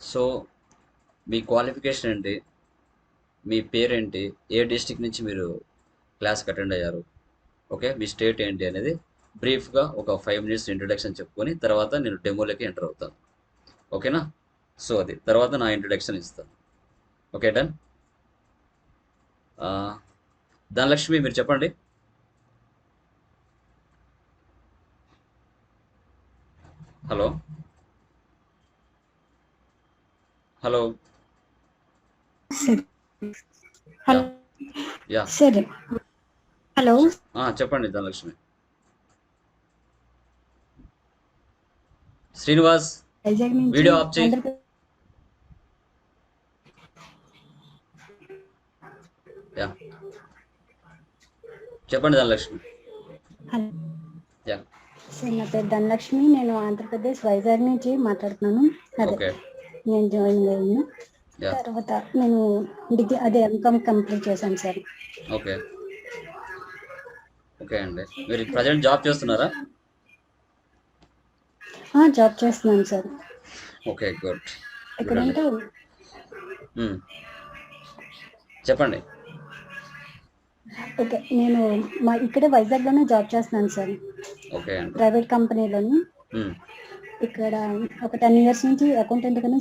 So మీ qualification ఏంటి, మీ పేరేంటి, ఏ district నుంచి మీరు క్లాస్కి అటెండ్ అయ్యారు, ఓకే, మీ స్టేట్ ఏంటి అనేది బ్రీఫ్గా ఒక 5 minutes ఇంట్రొడక్షన్ చెప్పుకొని తర్వాత నేను డెమోలోకి ఎంటర్ అవుతాను. ఓకేనా? సో అది తర్వాత నా ఇంట్రొడక్షన్ ఇస్తాను. Okay, done. ధనలక్ష్మి మీరు చెప్పండి. Hello hello. సరే. యా హలో యా సరే. హలో చెప్పండి ధనలక్ష్మి. శ్రీనివాస్ వైజాగ్ నుంచి వీడియో ఆఫ్ చేయి. ఆంధ్రప్రదేశ్. యా చెప్పండి ధనలక్ష్మి. హలో యా సార్, నా పేరు ధనలక్ష్మి. నేను ఆంధ్రప్రదేశ్ వైజాగ్ నుంచి మాట్లాడుతున్నాను. అదే ఓకే. నేను జాయిన్ అయ్యాను. యా తర్వాత నేను డిగ్రీ ఎంకామ్ కంప్లీట్ చేశాను సార్. ఓకే. ఓకే అండి, మీరు ప్రజెంట్ జాబ్ చేస్తున్నారా? జాబ్ చేస్తున్నాను సార్. ఓకే, గుడ్ గుడ్ అండి. ఎక్కడంటే చెప్పండి. ఓకే, నేను ఇక్కడే వైజాగ్లోనే జాబ్ చేస్తున్నాను సార్. ఓకే అండి. ప్రైవేట్ కంపెనీలోని. ఇక్కడ ఒక 10 years నుంచి అకౌంటెంట్ గానే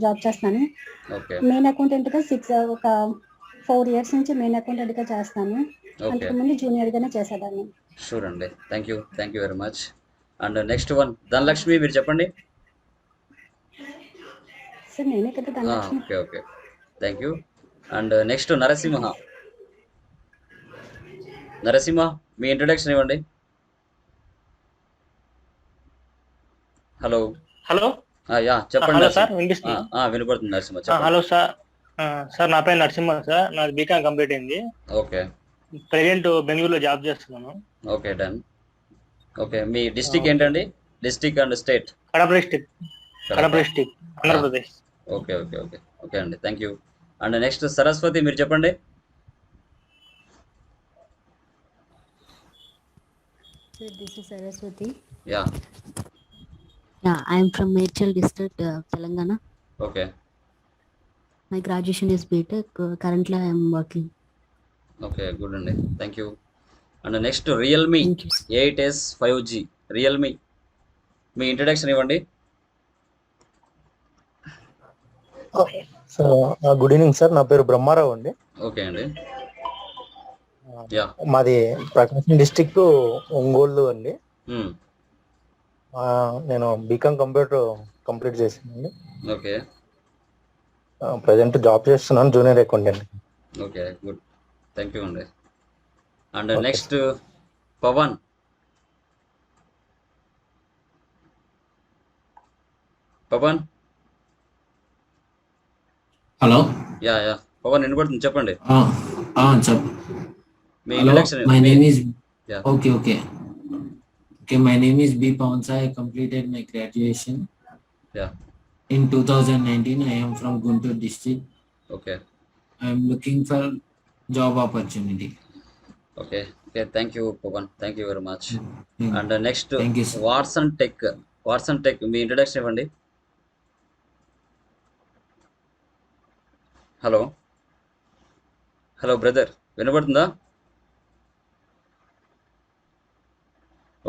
జాబ్ చేస్తాను. ఓకే మెయిన్ అకౌంటెంట్ గా ఒక 4 years నుంచి మెయిన్ అకౌంటెంట్ గా చేస్తాను. ఓకే, అంతకుముందు జూనియర్ గానే చేసేదాన్ని. షూర్ అండి. Thank you very much. And next one Dhanalakshmi మీరు చెప్పండి. సార్ నేనే కదా Dhanalakshmi. Okay okay, thank you. And next Narasimha. Me introduction ఇవ్వండి. హలో హలో యా చెప్పండి. హలో సార్, వినిపిస్తుంది? వినపడుతుంది నరసింహ, చెప్పండి. Hello sir. సార్ నా పేరు నరసింహ సార్. నాది బీకామ్ కంప్లీట్ అయింది. ఓకే. ప్రెజెంట్ బెంగళూరులో జాబ్ చేస్తున్నాను. Okay, done. ఓకే, మీ డిస్టిక్ ఏంటండి? District and state? Kadapa district, Andhra Pradesh. Okay okay okay okay అండి, thank you. And next Saraswati మీరు చెప్పండి. Sir, this is Saraswati. Yeah Yeah, I am from Medchal district, Telangana. Okay. My graduation is BTech. Currently, I am working. Okay, good అండి, thank you. And next Realme Thank you. 8S 5G Realme, మీ introduction ఇవ్వండి. Good evening sir, నా పేరు బ్రహ్మారావు అండి. Okay అండి. Yeah మాది ప్రకాశం district Ongole అండి. నేను బీకామ్ కంప్యూటర్ కంప్లీట్ చేశానండి. ఓకే. ప్రజెంట్ జాబ్ చేస్తున్నాను, junior accountant. Okay, good, thank you అండి. And next Pavan. Hello. Yeah Pavan వినపడుతుంది, చెప్పండి. మీ Hello, introduction. my name is Yeah. okay. My name is B. Pawansa. I completed my graduation. Yeah. In 2019, I am from Guntur district. Okay. I am looking for job opportunity. Okay. Thank you, Pawan. Thank you very much. And next, Thank you, sir. Watson Tech. మీ introduction ఇవ్వండి. Hello brother, వినపడుతుందా?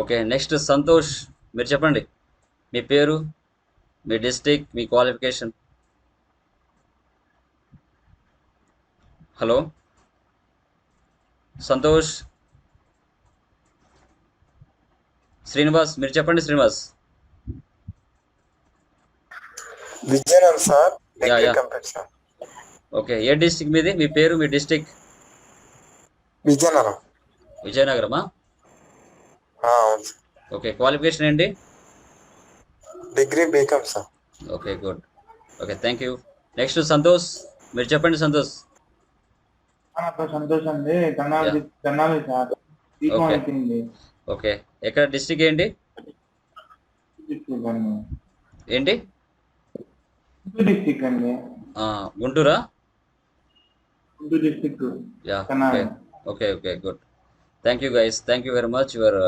Okay, next Santosh మీరు చెప్పండి. మీ పేరు, మీ district, మీ qualification. Hello Santosh. Srinivas మీరు చెప్పండి. Srinivas. Vizianagaram sir. Yeah okay, ఏ డిస్ట్రిక్ట్ మీది? మీ పేరు, మీ డిస్ట్రిక్ట్? విజయనగరమా? ఓకే, క్వాలిఫికేషన్ ఏంటి? Degree BCom sir. Okay, good. Okay, thank you. Next Santosh మీరు చెప్పండి. సంతోష్. సంతోష్ అండి, సార్. ఓకే, ఎక్కడ డిస్ట్రిక్ట్ ఏంటి? ఏంటి? డిస్ట్రిక్ట్ అండి. గుంటూరా? District. Yeah okay good. Thank you guys, thank you very much your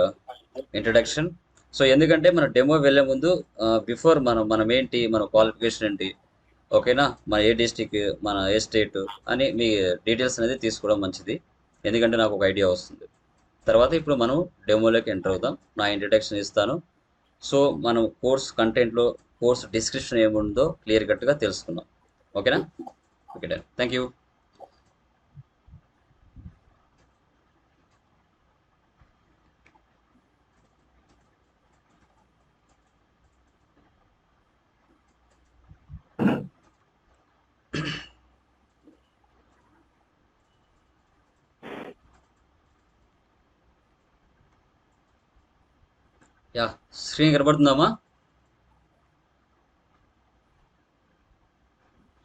introduction. So ఎందుకంటే మన డెమో వెళ్ళే ముందు బిఫోర్ మనం ఏంటి, మన క్వాలిఫికేషన్ ఏంటి, ఓకేనా, మన ఏ డిస్టిక్, మన ఏ స్టేట్ అని మీ డీటెయిల్స్ అనేది తీసుకోవడం మంచిది. ఎందుకంటే నాకు ఒక ఐడియా వస్తుంది. తర్వాత ఇప్పుడు మనం డెమోలోకి ఎంటర్ అవుతాం. నా ఇంట్రడక్షన్ ఇస్తాను. సో మనం కోర్స్ కంటెంట్లో కోర్స్ డిస్క్రిప్షన్ ఏముందో క్లియర్ కట్గా తెలుసుకుందాం. ఓకేనా? Okay done. Thank you. Yeah, screen కనబడుతుందమ్మా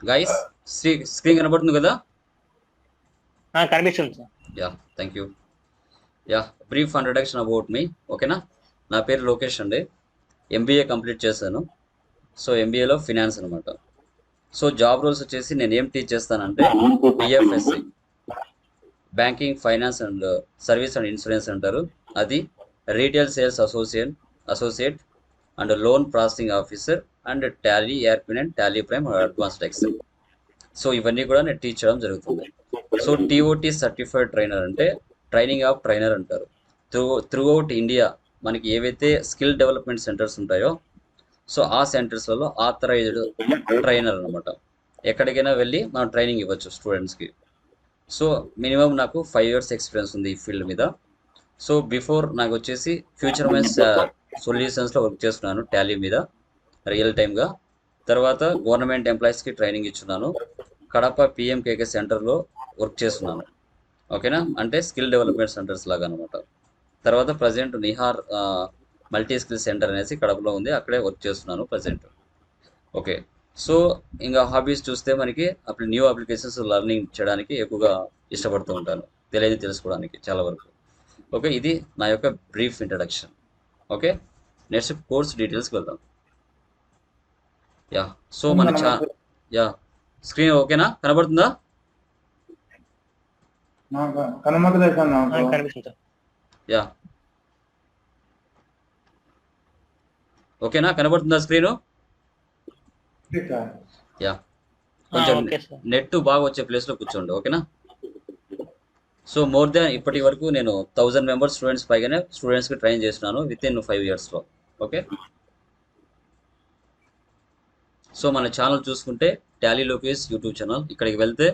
గైస్? స్క్రీన్ కనబడుతుంది కదా? కనిపిస్తుంది sir. Yeah, thank you. Yeah, brief introduction about me. ఓకేనా? నా పేరు లోకేష్ అండి. ఎంబీఏ కంప్లీట్ చేశాను. సో ఎంబీఏలో ఫినాన్స్ అనమాట. సో జాబ్ రోల్స్ వచ్చేసి నేను ఏం టీచ్ చేస్తానంటే BFSI, banking, finance and service and insurance అంటారు. అది retail sales associate and loan processing officer and Tally ARP and Tally prime advanced Excel. So ఇవన్నీ కూడా నేను టీచ్ చేయడం జరుగుతుంది. సో టీఓటీ సర్టిఫైడ్ ట్రైనర్ అంటే ట్రైనింగ్ ఆఫ్ ట్రైనర్ అంటారు. Through out India మనకి ఏవైతే స్కిల్ డెవలప్మెంట్ సెంటర్స్ ఉంటాయో సో ఆ సెంటర్స్లలో ఆథరైజ్డ్ ట్రైనర్ అనమాట. ఎక్కడికైనా వెళ్ళి మనం ట్రైనింగ్ ఇవ్వచ్చు స్టూడెంట్స్కి. సో మినిమం నాకు 5 years ఎక్స్పీరియన్స్ ఉంది ఈ ఫీల్డ్ మీద. సో బిఫోర్ నాకు వచ్చేసి ఫ్యూచర్ మైన్స్ సొల్యూషన్స్లో వర్క్ చేస్తున్నాను టాలీ మీద రియల్ టైమ్గా. తర్వాత గవర్నమెంట్ ఎంప్లాయీస్కి ట్రైనింగ్ ఇచ్చున్నాను. కడప పిఎంకేకే సెంటర్లో వర్క్ చేస్తున్నాను. ఓకేనా? అంటే స్కిల్ డెవలప్మెంట్ సెంటర్స్ లాగా అనమాట. తర్వాత present Nihar multi skill centre అనేసి కడపలో ఉంది, అక్కడే వర్క్ చేస్తున్నాను ప్రజెంట్. ఓకే. సో ఇంకా హాబీస్ చూస్తే మనకి అప్పుడు న్యూ అప్లికేషన్స్ లెర్నింగ్ చేయడానికి ఎక్కువగా ఇష్టపడుతూ ఉంటాను, తెలియదు తెలుసుకోవడానికి చాలా వరకు. ఓకే, ఇది నా యొక్క brief introduction. Okay, next course డీటెయిల్స్కి వెళ్దాం. యా, సో మన యా, స్క్రీన్ ఓకేనా, కనబడుతుందా? కనబడలేదు సార్ నాకు. కనిపిస్తుంది సార్. యా, ఓకేనా, కనబడుతుందా స్క్రీను? సార్ యా, కొంచెం ఓకే సార్. నెట్ బాగా వచ్చే ప్లేస్లో కూర్చోండి. ఓకేనా? సో మోర్ దాన్ ఇప్పటి వరకు నేను 1000 మెంబర్స్ స్టూడెంట్స్ పైగానే స్టూడెంట్స్కి ట్రైన్ చేస్తున్నాను విత్ ఇన్ 5 yearsలో. ఓకే, సో మన ఛానల్ చూసుకుంటే టాలీ లోకేష్ యూట్యూబ్ ఛానల్. ఇక్కడికి వెళ్తే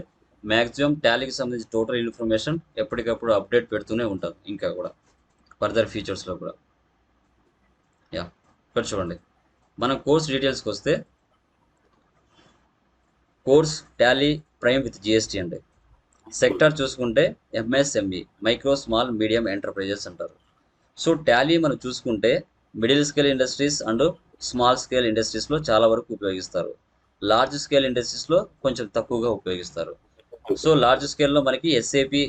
మ్యాక్సిమం టాలీకి సంబంధించి టోటల్ ఇన్ఫర్మేషన్ ఎప్పటికప్పుడు అప్డేట్ పెడుతూనే ఉంటాను, ఇంకా కూడా ఫర్దర్ ఫీచర్స్లో కూడా. యా, ఇక్కడ చూడండి, మనం కోర్స్ డీటెయిల్స్కి వస్తే course Tally Prime with GST అండి. సెక్టర్ చూసుకుంటే MSME, micro small medium enterprises అంటారు. సో టాలీ మనం చూసుకుంటే middle scale industries and small scale ఇండస్ట్రీస్లో చాలా వరకు ఉపయోగిస్తారు. లార్జ్ స్కేల్ ఇండస్ట్రీస్లో కొంచెం తక్కువగా ఉపయోగిస్తారు. సో లార్జ్ స్కేల్లో మనకి ఎస్ఏపి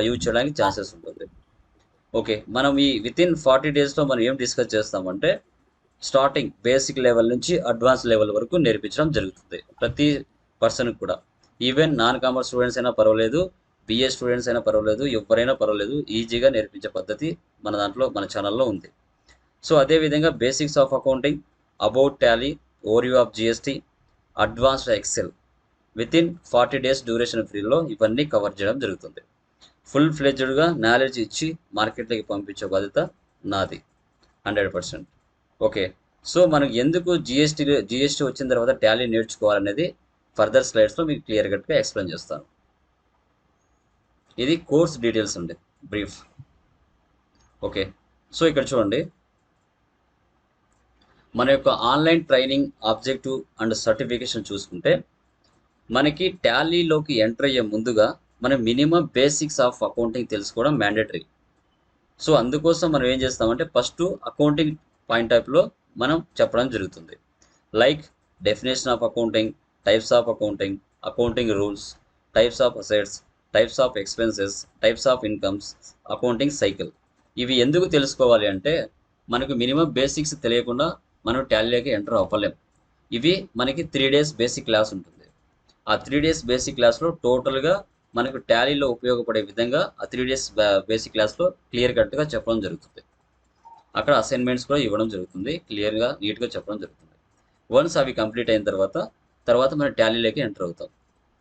యూజ్ చేయడానికి ఛాన్సెస్ ఉంటుంది. ఓకే, మనం ఈ విత్ ఇన్ 40 daysలో మనం ఏం డిస్కస్ చేస్తామంటే స్టార్టింగ్ బేసిక్ లెవెల్ నుంచి అడ్వాన్స్ లెవెల్ వరకు నేర్పించడం జరుగుతుంది ప్రతి పర్సన్కి కూడా. ఈవెన్ నాన్ కామర్స్ స్టూడెంట్స్ అయినా పర్వాలేదు, బిఏ స్టూడెంట్స్ అయినా పర్వాలేదు, ఎవరైనా పర్వాలేదు, ఈజీగా నేర్పించే పద్ధతి మన దాంట్లో మన ఛానల్లో ఉంది. సో అదేవిధంగా basics of accounting, about Tally, overview of GST, advanced Excel with in 40 days duration పీరియడ్లో ఇవన్నీ కవర్ చేయడం జరుగుతుంది. ఫుల్ ఫ్లెడ్జ్డ్గా నాలెడ్జ్ ఇచ్చి మార్కెట్లోకి పంపించే బాధ్యత నాది 100%. ఓకే, సో మనకు ఎందుకు జిఎస్టీ వచ్చిన తర్వాత టాలీ నేర్చుకోవాలనేది ఫర్దర్ స్లైడ్స్లో మీకు క్లియర్ కట్గా ఎక్స్ప్లెయిన్ చేస్తాను. ఇది కోర్స్ డీటెయిల్స్ అండి, బ్రీఫ్. ఓకే, సో ఇక్కడ చూడండి, మన యొక్క online training objective and certification చూసుకుంటే మనకి టాలీలోకి ఎంటర్ అయ్యే ముందుగా మనం మినిమం బేసిక్స్ ఆఫ్ అకౌంటింగ్ తెలుసుకోవడం మ్యాండేటరీ. సో అందుకోసం మనం ఏం చేస్తామంటే ఫస్ట్ అకౌంటింగ్ పాయింట్ ఆఫ్లో మనం చెప్పడం జరుగుతుంది. Like definition of accounting, types of accounting, accounting rules, types of assets, types of expenses, types of incomes, accounting cycle. ఇవి ఎందుకు తెలుసుకోవాలి అంటే మనకు మినిమం బేసిక్స్ తెలియకుండా మనం టాలీలోకి ఎంటర్ అవ్వలేం. ఇవి మనకి 3 days బేసిక్ క్లాస్ ఉంటుంది. ఆ 3 days బేసిక్ క్లాస్లో టోటల్గా మనకు టాలీలో ఉపయోగపడే విధంగా ఆ 3 days బేసిక్ క్లాస్లో క్లియర్ కట్గా చెప్పడం జరుగుతుంది. అక్కడ అసైన్మెంట్స్ కూడా ఇవ్వడం జరుగుతుంది, క్లియర్గా నీట్గా చెప్పడం జరుగుతుంది. వన్స్ అవి కంప్లీట్ అయిన తర్వాత మనం టాలీలోకి ఎంటర్ అవుతాం.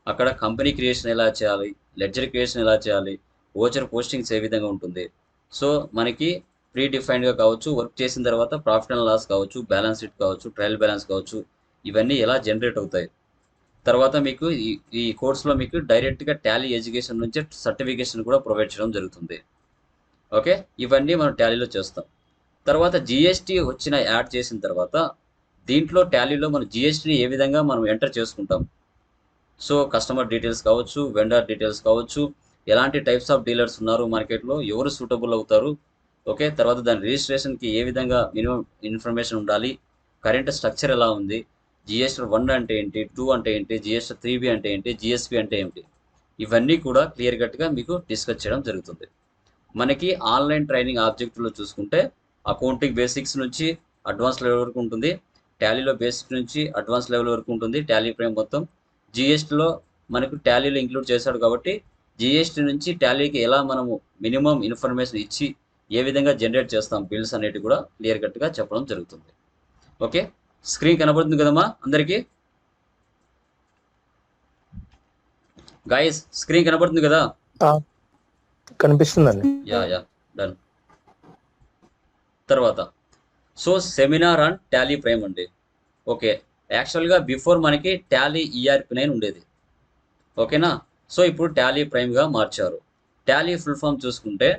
అక్కడ కంపెనీ క్రియేషన్ ఎలా చేయాలి, లెడ్జర్ క్రియేషన్ ఎలా చేయాలి, ఓచర్ పోస్టింగ్స్ ఏ విధంగా ఉంటుంది. సో మనకి ప్రీ డిఫైన్డ్గా కావచ్చు, వర్క్ చేసిన తర్వాత ప్రాఫిట్ అండ్ లాస్ కావచ్చు, బ్యాలెన్స్ షీట్ కావచ్చు, ట్రయల్ బ్యాలెన్స్ కావచ్చు, ఇవన్నీ ఎలా జనరేట్ అవుతాయి. తర్వాత మీకు ఈ కోర్సులో మీకు డైరెక్ట్గా టాలీ ఎడ్యుకేషన్ నుంచి సర్టిఫికేషన్ కూడా ప్రొవైడ్ చేయడం జరుగుతుంది. ఓకే, ఇవన్నీ మనం టాలీలో చేస్తాం. తర్వాత జిఎస్టీ యాడ్ చేసిన తర్వాత దీంట్లో టాలీలో మనం జిఎస్టీని ఏ విధంగా మనం ఎంటర్ చేసుకుంటాం. సో కస్టమర్ డీటెయిల్స్ కావచ్చు, వెండర్ డీటెయిల్స్ కావచ్చు, ఎలాంటి టైప్స్ ఆఫ్ డీలర్స్ ఉన్నారు మార్కెట్లో, ఎవరు సూటబుల్ అవుతారు. ఓకే, తర్వాత దాని రిజిస్ట్రేషన్కి ఏ విధంగా మినిమం ఇన్ఫర్మేషన్ ఉండాలి, కరెంట్ స్ట్రక్చర్ ఎలా ఉంది, జిఎస్టీ 1 అంటే ఏంటి, 2 అంటే ఏంటి, జిఎస్టీ 3B అంటే ఏంటి, జిఎస్పి అంటే ఏంటి, ఇవన్నీ కూడా క్లియర్ కట్గా మీకు డిస్కస్ చేయడం జరుగుతుంది. మనకి ఆన్లైన్ ట్రైనింగ్ ఆబ్జెక్టివ్లో చూసుకుంటే అకౌంటింగ్ బేసిక్స్ నుంచి అడ్వాన్స్ లెవెల్ వరకు ఉంటుంది, టాలీలో బేసిక్ నుంచి అడ్వాన్స్ లెవెల్ వరకు ఉంటుంది, టాలీ ప్రైమ్ మొత్తం. జిఎస్టీలో మనకు టాలీలో ఇంక్లూడ్ చేశాడు కాబట్టి జిఎస్టీ నుంచి టాలీకి ఎలా మనము మినిమం ఇన్ఫర్మేషన్ ఇచ్చి ఏ విధంగా జనరేట్ చేస్తాం బిల్స్ అనేవి కూడా క్లియర్ కట్గా చెప్పడం జరుగుతుంది. ఓకే, స్క్రీన్ కనబడుతుంది కదమ్మా అందరికీ? గాయస్ స్క్రీన్ కనబడుతుంది కదా? కనిపిస్తుందండి. Yeah done. తర్వాత so seminar on Tally Prime అండి. ఓకే, యాక్చువల్గా బిఫోర్ మనకి టాలీ ERP9 ఉండేది. ఓకేనా? సో ఇప్పుడు టాలీ ప్రైమ్గా మార్చారు. టాలీ ఫుల్ ఫామ్ చూసుకుంటే